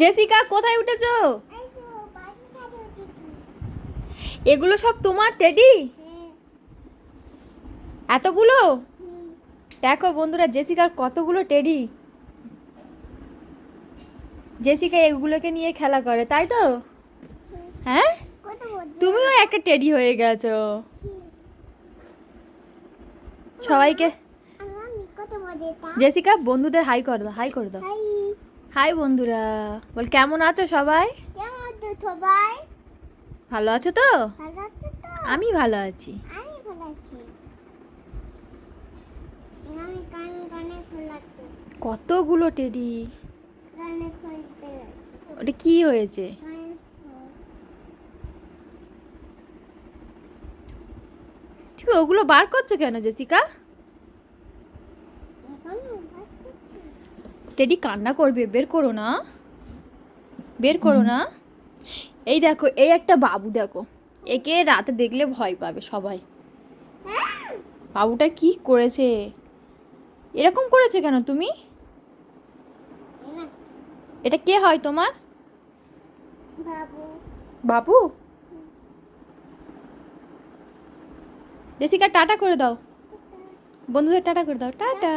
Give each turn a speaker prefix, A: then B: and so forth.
A: Jessica কোথায় উঠেছো? এগুলো সব তোমার টেডি? এতগুলো? দেখো বন্ধুরা, জেসিকার কতগুলো টেডি। জেসিকা এগুলোকে নিয়ে খেলা করে, তাই তো? হ্যাঁ, তুমিও একটা টেডি হয়ে গেছো। সবাইকে জেসিকা বন্ধুদের হাই করে দাও, হাই করে দাও। হাই বন্ধুরা, বল কেমন আছো সবাই? ভালো আছো তো? আমি ভালো আছি। কতগুলো টেডি। ওটা কি হয়েছে? তুমি ওগুলো বার করছো কেন জেসিকা? টেডি কান্না করবে, বের করো না, বের করো না। এই দেখো, এই একটা বাবু, দেখো একে রাতে দেখলে ভয় পাবে সবাই। বাবুটা কি করেছে? এরকম করেছে কেন তুমি? এটা কে হয় তোমার? বাবু। জেসিকা টাটা করে দাও, বন্ধুদের টাটা করে দাও, টাটা।